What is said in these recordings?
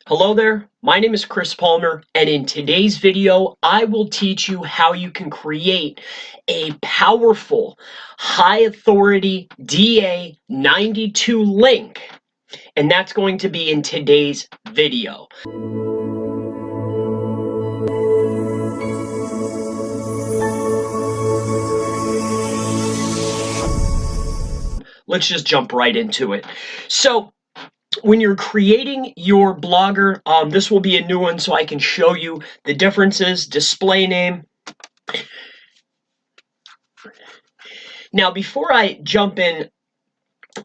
Hello there, my name is Chris Palmer, and in today's video, I will teach you how you can create a powerful, high authority DA92 link, and that's going to be in today's video. Let's just jump right into it. So, when you're creating your blogger, this will be a new one so I can show you the differences. Display name. Now, before I jump in,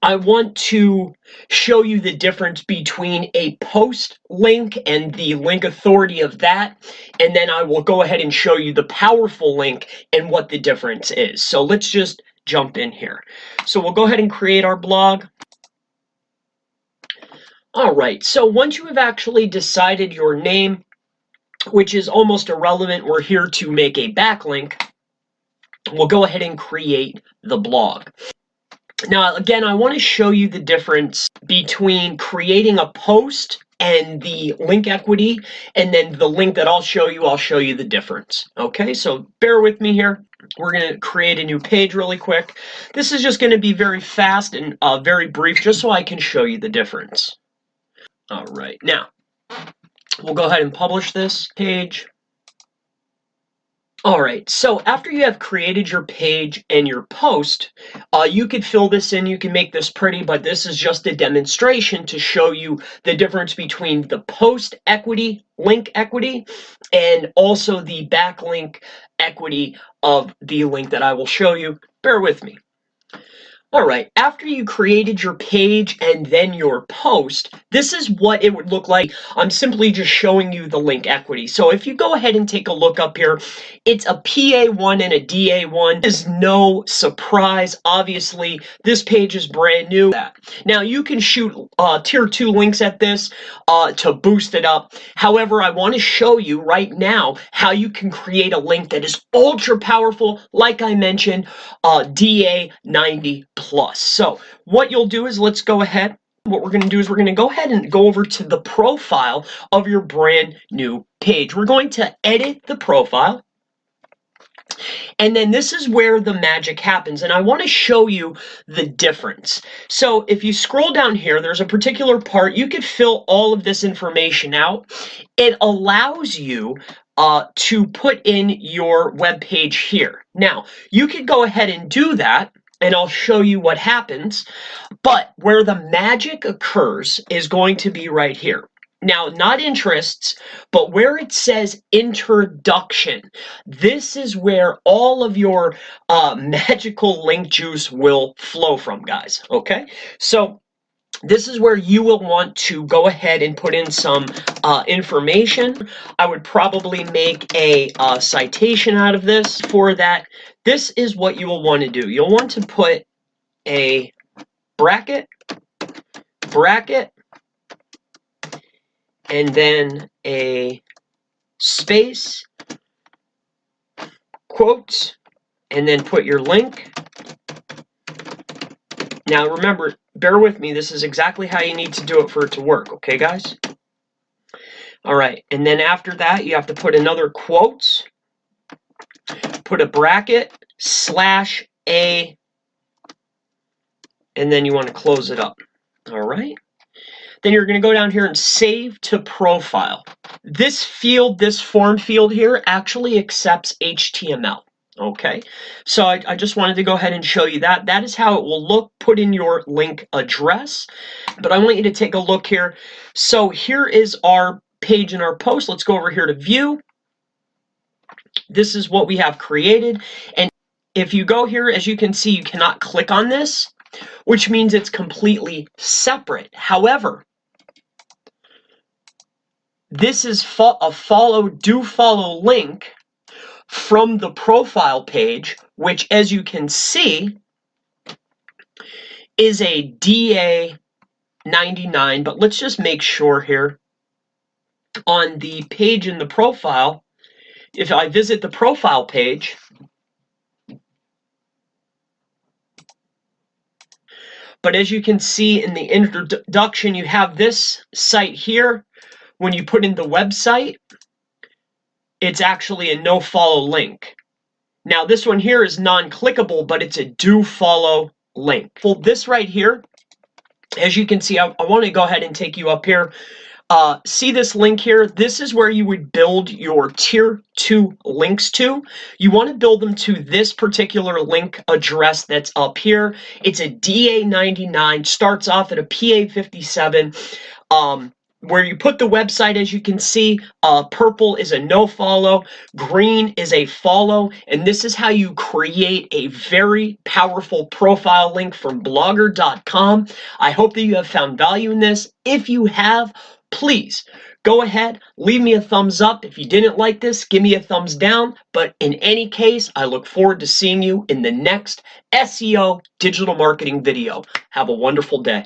I want to show you the difference between a post link and the link authority of that, and then I will go ahead and show you the powerful link and what the difference is. So let's just jump in here. So we'll go ahead and create our blog. All right, so once you have actually decided your name, which is almost irrelevant, we're here to make a backlink, we'll go ahead and create the blog. Now, again, I want to show you the difference between creating a post and the link equity, and then the link that I'll show you the difference. Okay, so bear with me here. We're going to create a new page really quick. This is just going to be very fast and very brief, just so I can show you the difference. All right, now we'll go ahead and publish this page. All right, so after you have created your page and your post, you could fill this in, you can make this pretty, but this is just a demonstration to show you the difference between the post equity, link equity, and also the backlink equity of the link that I will show you. Bear with me. All right, after you created your page and then your post, this is what it would look like. I'm simply just showing you the link equity. So if you go ahead and take a look up here, it's a PA1 and a DA1. There's no surprise. Obviously, this page is brand new. Now, you can shoot tier 2 links at this to boost it up. However, I want to show you right now how you can create a link that is ultra powerful, like I mentioned, DA90 plus. So what you'll do is let's go ahead. What we're going to do is we're going to go ahead and go over to the profile of your brand new page. We're going to edit the profile. And then this is where the magic happens, and I want to show you the difference. So if you scroll down here, there's a particular part. You could fill all of this information out. It allows you to put in your web page here. Now, you could go ahead and do that, and I'll show you what happens. But where the magic occurs is going to be right here. Now, not interests, but where it says introduction. This is where all of your magical link juice will flow from, guys. Okay? So this is where you will want to go ahead and put in some information. I would probably make a citation out of this. For that, this is what you will want to do. You'll want to put a bracket, and then a space, quotes, and then put your link. Now remember, bear with me, this is exactly how you need to do it for it to work, okay guys? All right, and then after that, you have to put another quotes, put a bracket, /a, and then you want to close it up, all right? Then you're going to go down here and save to profile. This field, this form field here, actually accepts HTML. Okay, so I just wanted to go ahead and show you that. That is how it will look. Put in your link address. But I want you to take a look here. So here is our page and our post. Let's go over here to view. This is what we have created. And if you go here, as you can see, you cannot click on this, which means it's completely separate. However, this is a do follow link from the profile page, which, as you can see, is a DA99. But let's just make sure here on the page in the profile, if I visit the profile page, But as you can see in the introduction, you have this site here. When you put in the website, it's actually a no follow link. Now this one here is non-clickable, but it's a do follow link. For this right here, as you can see, I want to go ahead and take you up here. See this link here? This is where you would build your tier 2 links to. You want to build them to this particular link address that's up here. It's a DA99, starts off at a PA57. Where you put the website, as you can see, purple is a no follow, green is a follow, and this is how you create a very powerful profile link from blogger.com. I hope that you have found value in this. If you have, please go ahead, leave me a thumbs up. If you didn't like this, give me a thumbs down. But in any case, I look forward to seeing you in the next SEO digital marketing video. Have a wonderful day.